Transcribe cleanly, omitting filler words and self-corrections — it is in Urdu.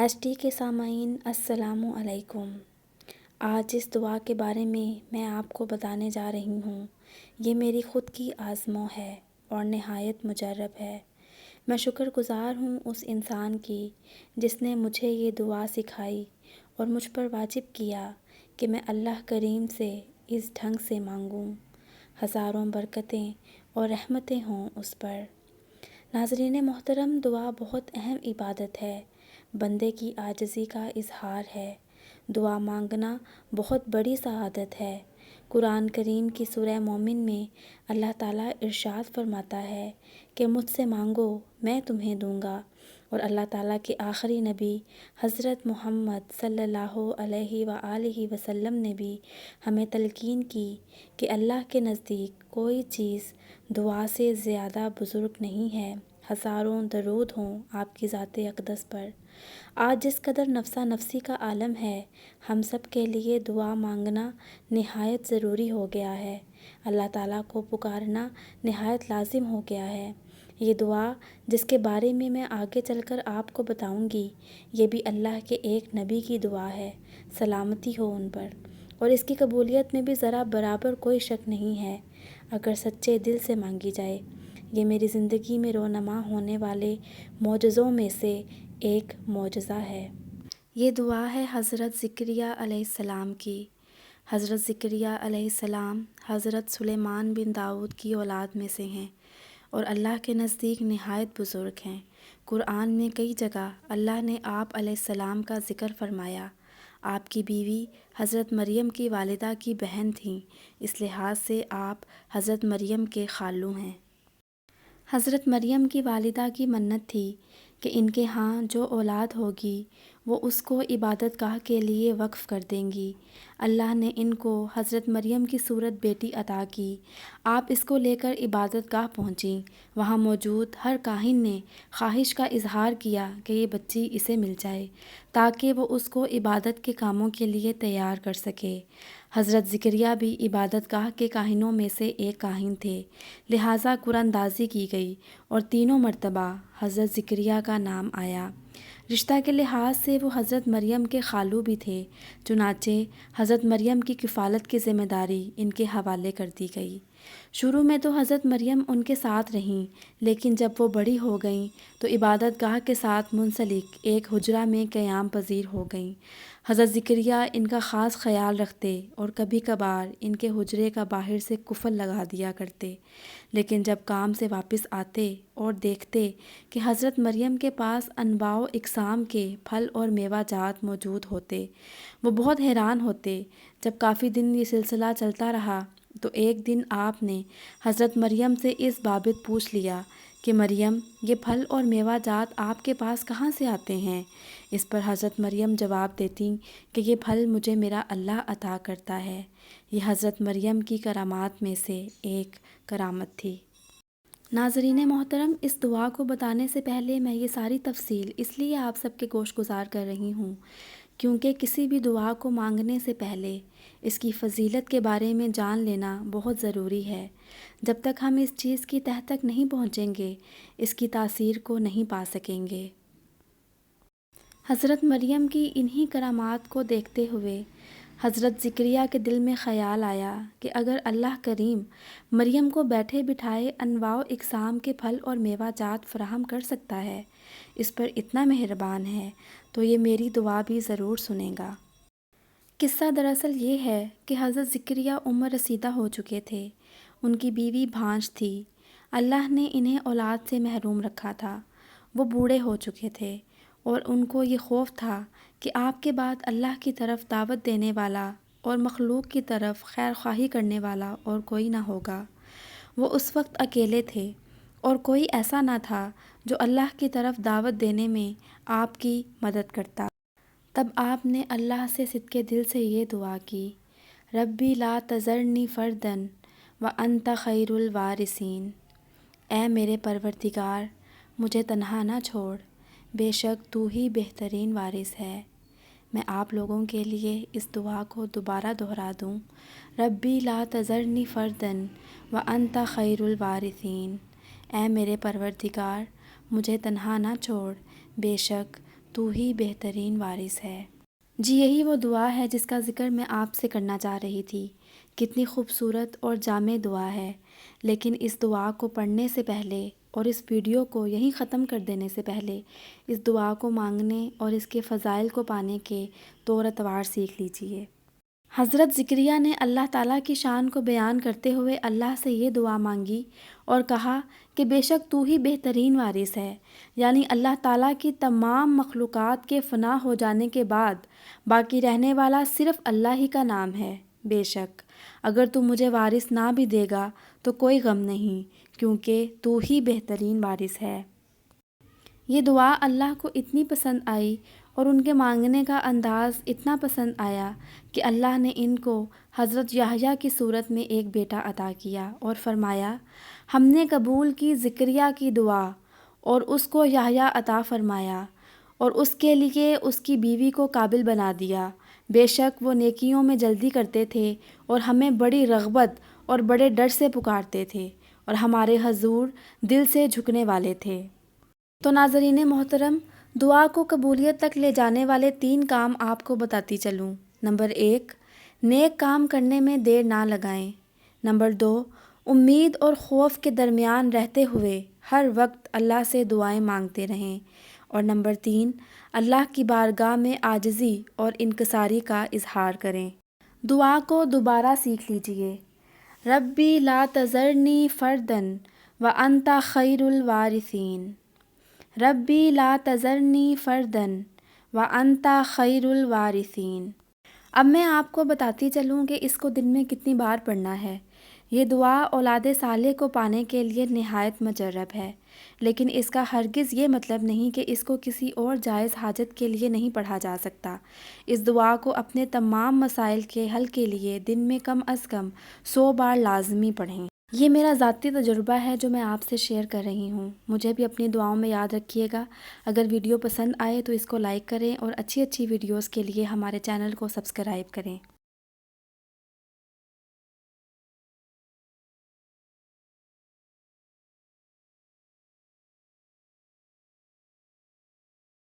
ST کے سامعین السلام علیکم۔ آج اس دعا کے بارے میں آپ کو بتانے جا رہی ہوں۔ یہ میری خود کی آزمائش ہے اور نہایت مجرب ہے۔ میں شکر گزار ہوں اس انسان کی جس نے مجھے یہ دعا سکھائی اور مجھ پر واجب کیا کہ میں اللہ کریم سے اس ڈھنگ سے مانگوں۔ ہزاروں برکتیں اور رحمتیں ہوں اس پر۔ ناظرین محترم، دعا بہت اہم عبادت ہے، بندے کی عاجزی کا اظہار ہے۔ دعا مانگنا بہت بڑی سعادت ہے۔ قرآن کریم کی سورہ مومن میں اللہ تعالیٰ ارشاد فرماتا ہے کہ مجھ سے مانگو میں تمہیں دوں گا، اور اللہ تعالیٰ کے آخری نبی حضرت محمد صلی اللہ علیہ وآلہ وسلم نے بھی ہمیں تلقین کی کہ اللہ کے نزدیک کوئی چیز دعا سے زیادہ بزرگ نہیں ہے۔ ہزاروں درود ہوں آپ کی ذات اقدس پر۔ آج جس قدر نفسا نفسی کا عالم ہے، ہم سب کے لیے دعا مانگنا نہایت ضروری ہو گیا ہے۔ اللہ تعالیٰ کو پکارنا نہایت لازم ہو گیا ہے۔ یہ دعا جس کے بارے میں آگے چل کر آپ کو بتاؤں گی، یہ بھی اللہ کے ایک نبی کی دعا ہے، سلامتی ہو ان پر، اور اس کی قبولیت میں بھی ذرا برابر کوئی شک نہیں ہے اگر سچے دل سے مانگی جائے۔ یہ میری زندگی میں رونما ہونے والے معجزوں میں سے ایک معجزہ ہے۔ یہ دعا ہے حضرت زکریا علیہ السلام کی۔ حضرت زکریا علیہ السلام حضرت سلیمان بن داؤد کی اولاد میں سے ہیں اور اللہ کے نزدیک نہایت بزرگ ہیں۔ قرآن میں کئی جگہ اللہ نے آپ علیہ السلام کا ذکر فرمایا۔ آپ کی بیوی حضرت مریم کی والدہ کی بہن تھیں، اس لحاظ سے آپ حضرت مریم کے خالو ہیں۔ حضرت مریم کی والدہ کی منت تھی کہ ان کے ہاں جو اولاد ہوگی وہ اس کو عبادت گاہ کے لیے وقف کر دیں گی۔ اللہ نے ان کو حضرت مریم کی صورت بیٹی عطا کی۔ آپ اس کو لے کر عبادت گاہ پہنچیں۔ وہاں موجود ہر کاہن نے خواہش کا اظہار کیا کہ یہ بچی اسے مل جائے تاکہ وہ اس کو عبادت کے کاموں کے لیے تیار کر سکے۔ حضرت زکریا بھی عبادت گاہ کے کاہنوں میں سے ایک کاہن تھے، لہٰذا قراندازی کی گئی اور تینوں مرتبہ حضرت زکریا کا نام آیا۔ رشتہ کے لحاظ سے وہ حضرت مریم کے خالو بھی تھے، چنانچہ حضرت مریم کی کفالت کی ذمہ داری ان کے حوالے کر دی گئی۔ شروع میں تو حضرت مریم ان کے ساتھ رہیں، لیکن جب وہ بڑی ہو گئیں تو عبادت گاہ کے ساتھ منسلک ایک حجرہ میں قیام پذیر ہو گئیں۔ حضرت زکریا ان کا خاص خیال رکھتے اور کبھی کبھار ان کے حجرے کا باہر سے قفل لگا دیا کرتے، لیکن جب کام سے واپس آتے اور دیکھتے کہ حضرت مریم کے پاس انواع و اقسام کے پھل اور میوہ جات موجود ہوتے، وہ بہت حیران ہوتے۔ جب کافی دن یہ سلسلہ چلتا رہا تو ایک دن آپ نے حضرت مریم سے اس بابت پوچھ لیا کہ مریم، یہ پھل اور میوہ جات آپ کے پاس کہاں سے آتے ہیں؟ اس پر حضرت مریم جواب دیتی کہ یہ پھل مجھے میرا اللہ عطا کرتا ہے۔ یہ حضرت مریم کی کرامات میں سے ایک کرامت تھی۔ ناظرین محترم، اس دعا کو بتانے سے پہلے میں یہ ساری تفصیل اس لیے آپ سب کے گوش گزار کر رہی ہوں کیونکہ کسی بھی دعا کو مانگنے سے پہلے اس کی فضیلت کے بارے میں جان لینا بہت ضروری ہے۔ جب تک ہم اس چیز کی تہہ تک نہیں پہنچیں گے، اس کی تاثیر کو نہیں پا سکیں گے۔ حضرت مریم کی انہی کرامات کو دیکھتے ہوئے حضرت زکریا کے دل میں خیال آیا کہ اگر اللہ کریم مریم کو بیٹھے بٹھائے انواع و اقسام کے پھل اور میوہ جات فراہم کر سکتا ہے، اس پر اتنا مہربان ہے، تو یہ میری دعا بھی ضرور سنے گا۔ قصہ دراصل یہ ہے کہ حضرت زکریا عمر رسیدہ ہو چکے تھے۔ ان کی بیوی بھانج تھی۔ اللہ نے انہیں اولاد سے محروم رکھا تھا۔ وہ بوڑھے ہو چکے تھے اور ان کو یہ خوف تھا کہ آپ کے بعد اللہ کی طرف دعوت دینے والا اور مخلوق کی طرف خیر خواہی کرنے والا اور کوئی نہ ہوگا۔ وہ اس وقت اکیلے تھے اور کوئی ایسا نہ تھا جو اللہ کی طرف دعوت دینے میں آپ کی مدد کرتا۔ تب آپ نے اللہ سے صدقے دل سے یہ دعا کی، ربی لا تذرنی فردن وانت خیر الوارثین۔ اے میرے پروردگار، مجھے تنہا نہ چھوڑ، بے شک تو ہی بہترین وارث ہے۔ میں آپ لوگوں کے لیے اس دعا کو دوبارہ دہرا دوں، ربی لا تذرنی فردن وانت خیر الوارثین۔ اے میرے پروردگار، مجھے تنہا نہ چھوڑ، بے شک تو ہی بہترین وارث ہے۔ جی یہی وہ دعا ہے جس کا ذکر میں آپ سے کرنا چاہ رہی تھی۔ کتنی خوبصورت اور جامع دعا ہے، لیکن اس دعا کو پڑھنے سے پہلے اور اس ویڈیو کو یہیں ختم کر دینے سے پہلے اس دعا کو مانگنے اور اس کے فضائل کو پانے کے طور اتوار سیکھ لیجئے۔ حضرت زکریا نے اللہ تعالیٰ کی شان کو بیان کرتے ہوئے اللہ سے یہ دعا مانگی اور کہا کہ بے شک تو ہی بہترین وارث ہے، یعنی اللہ تعالیٰ کی تمام مخلوقات کے فنا ہو جانے کے بعد باقی رہنے والا صرف اللہ ہی کا نام ہے۔ بے شک اگر تو مجھے وارث نہ بھی دے گا تو کوئی غم نہیں، کیونکہ تو ہی بہترین وارث ہے۔ یہ دعا اللہ کو اتنی پسند آئی اور ان کے مانگنے کا انداز اتنا پسند آیا کہ اللہ نے ان کو حضرت یحییٰ کی صورت میں ایک بیٹا عطا کیا اور فرمایا، ہم نے قبول کی زکریا کی دعا اور اس کو یحییٰ عطا فرمایا اور اس کے لیے اس کی بیوی کو قابل بنا دیا۔ بے شک وہ نیکیوں میں جلدی کرتے تھے اور ہمیں بڑی رغبت اور بڑے ڈر سے پکارتے تھے اور ہمارے حضور دل سے جھکنے والے تھے۔ تو ناظرین محترم، دعا کو قبولیت تک لے جانے والے 3 کام آپ کو بتاتی چلوں۔ نمبر 1، نیک کام کرنے میں دیر نہ لگائیں۔ نمبر 2، امید اور خوف کے درمیان رہتے ہوئے ہر وقت اللہ سے دعائیں مانگتے رہیں۔ اور نمبر 3، اللہ کی بارگاہ میں عاجزی اور انکساری کا اظہار کریں۔ دعا کو دوبارہ سیکھ لیجئے۔ ربی لا تذرنی فردن وانت خیر الوارثین۔ ربی لا تذرنی فردن وانت خیر الوارثین۔ اب میں آپ کو بتاتی چلوں کہ اس کو دن میں کتنی بار پڑھنا ہے۔ یہ دعا اولاد صالح کو پانے کے لیے نہایت مجرب ہے، لیکن اس کا ہرگز یہ مطلب نہیں کہ اس کو کسی اور جائز حاجت کے لیے نہیں پڑھا جا سکتا۔ اس دعا کو اپنے تمام مسائل کے حل کے لیے دن میں کم از کم 100 بار لازمی پڑھیں۔ یہ میرا ذاتی تجربہ ہے جو میں آپ سے شیئر کر رہی ہوں۔ مجھے بھی اپنی دعاؤں میں یاد رکھیے گا۔ اگر ویڈیو پسند آئے تو اس کو لائک کریں اور اچھی ویڈیوز کے لیے ہمارے چینل کو سبسکرائب کریں۔